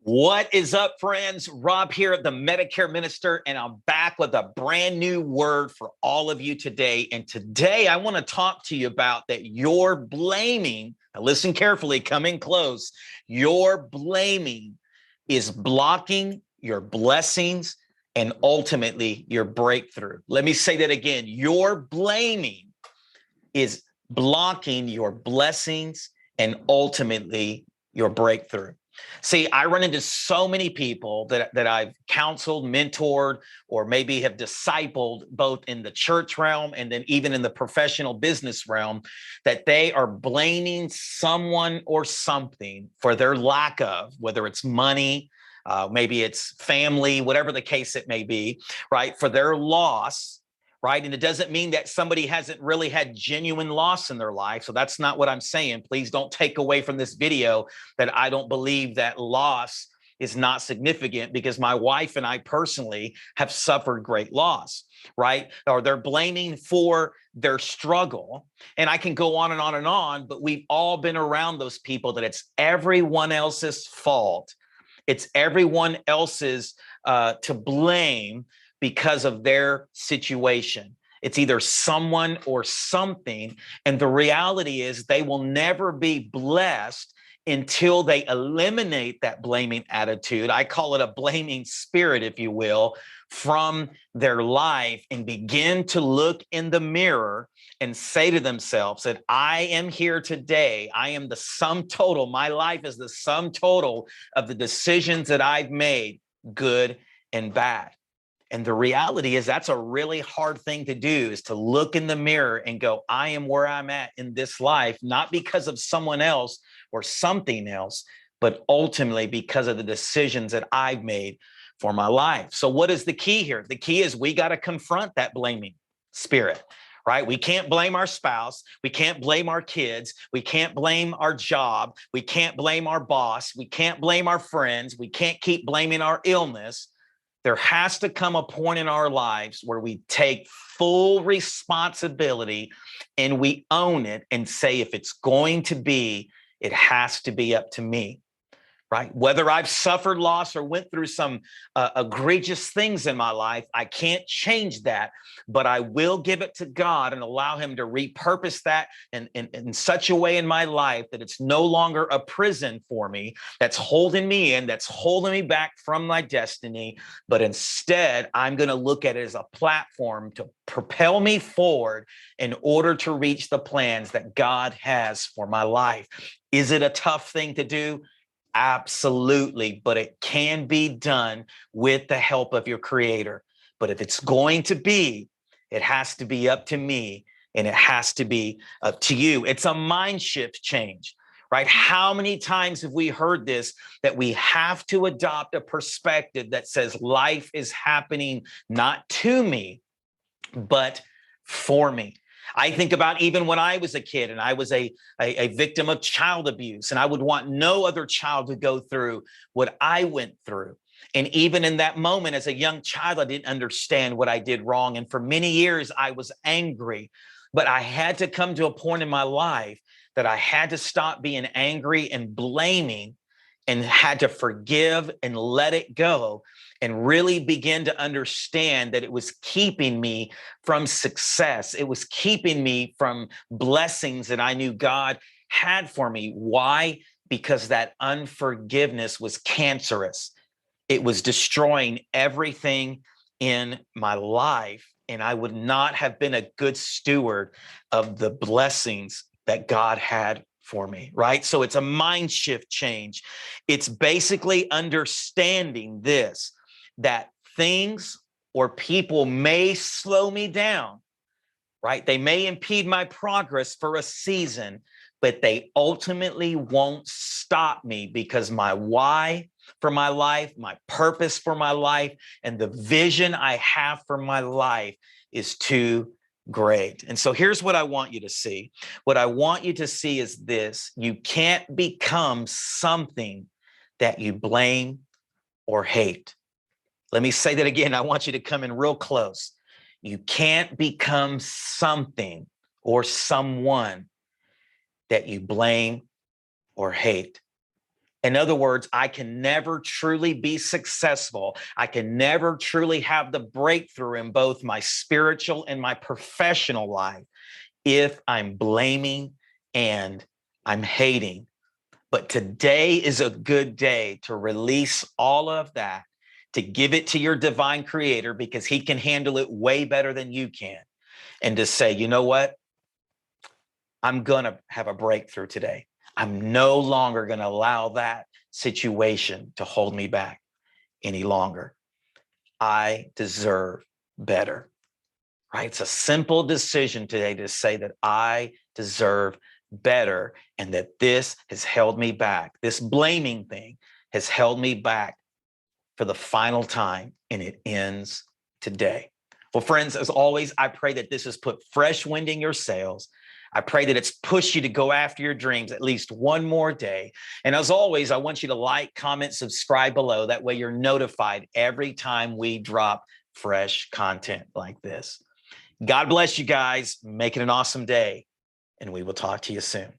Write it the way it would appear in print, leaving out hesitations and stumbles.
What is up, friends? Rob here, the Medicare Minister, and I'm back with a brand new word for all of you today. And today I want to talk to you about that you're blaming. Now listen carefully, come in close. Your blaming is blocking your blessings and ultimately your breakthrough. Let me say that again. Your blaming is blocking your blessings and ultimately your breakthrough. See, I run into so many people that I've counseled, mentored, or maybe have discipled both in the church realm and then even in the professional business realm, that they are blaming someone or something for their lack of, whether it's money, maybe it's family, whatever the case it may be, right? For their loss. Right. And it doesn't mean that somebody hasn't really had genuine loss in their life. So that's not what I'm saying. Please don't take away from this video that I don't believe that loss is not significant, because my wife and I personally have suffered great loss, right? Or they're blaming for their struggle. And I can go on and on and on, but we've all been around those people that it's everyone else's fault. It's everyone else's to blame because of their situation. It's either someone or something. And the reality is they will never be blessed until they eliminate that blaming attitude. I call it a blaming spirit, if you will, from their life, and begin to look in the mirror and say to themselves that I am here today. I am the sum total. My life is the sum total of the decisions that I've made, good and bad. And the reality is that's a really hard thing to do, is to look in the mirror and go, I am where I'm at in this life, not because of someone else or something else, but ultimately because of the decisions that I've made for my life. So what is the key here? The key is we got to confront that blaming spirit, right? We can't blame our spouse. We can't blame our kids. We can't blame our job. We can't blame our boss. We can't blame our friends. We can't keep blaming our illness. There has to come a point in our lives where we take full responsibility and we own it and say, if it's going to be, it has to be up to me. Right? Whether I've suffered loss or went through some egregious things in my life, I can't change that, but I will give it to God and allow him to repurpose that in such a way in my life that it's no longer a prison for me that's holding me in, that's holding me back from my destiny, but instead I'm going to look at it as a platform to propel me forward in order to reach the plans that God has for my life. Is it a tough thing to do? Absolutely, but it can be done with the help of your creator. But if it's going to be, it has to be up to me, and it has to be up to you. It's a mind shift change, right? How many times have we heard this, that we have to adopt a perspective that says life is happening not to me, but for me? I think about even when I was a kid and I was a victim of child abuse, and I would want no other child to go through what I went through. And even in that moment, as a young child, I didn't understand what I did wrong. And for many years, I was angry. But I had to come to a point in my life that I had to stop being angry and blaming, and had to forgive and let it go, and really begin to understand that it was keeping me from success. It was keeping me from blessings that I knew God had for me. Why? Because that unforgiveness was cancerous. It was destroying everything in my life, and I would not have been a good steward of the blessings that God had for me, right? So it's a mind shift change. It's basically understanding this, that things or people may slow me down, right? They may impede my progress for a season, but they ultimately won't stop me, because my why for my life, my purpose for my life, and the vision I have for my life is too great. And so here's what I want you to see. What I want you to see is this: you can't become something that you blame or hate. Let me say that again. I want you to come in real close. You can't become something or someone that you blame or hate. In other words, I can never truly be successful. I can never truly have the breakthrough in both my spiritual and my professional life if I'm blaming and I'm hating. But today is a good day to release all of that, to give it to your divine creator, because he can handle it way better than you can. And to say, you know what? I'm going to have a breakthrough today. I'm no longer going to allow that situation to hold me back any longer. I deserve better, right? It's a simple decision today to say that I deserve better and that this has held me back. This blaming thing has held me back for the final time, and it ends today. Well, friends, as always, I pray that this has put fresh wind in your sails. I pray that it's pushed you to go after your dreams at least one more day. And as always, I want you to like, comment, subscribe below. That way you're notified every time we drop fresh content like this. God bless you guys. Make it an awesome day, and we will talk to you soon.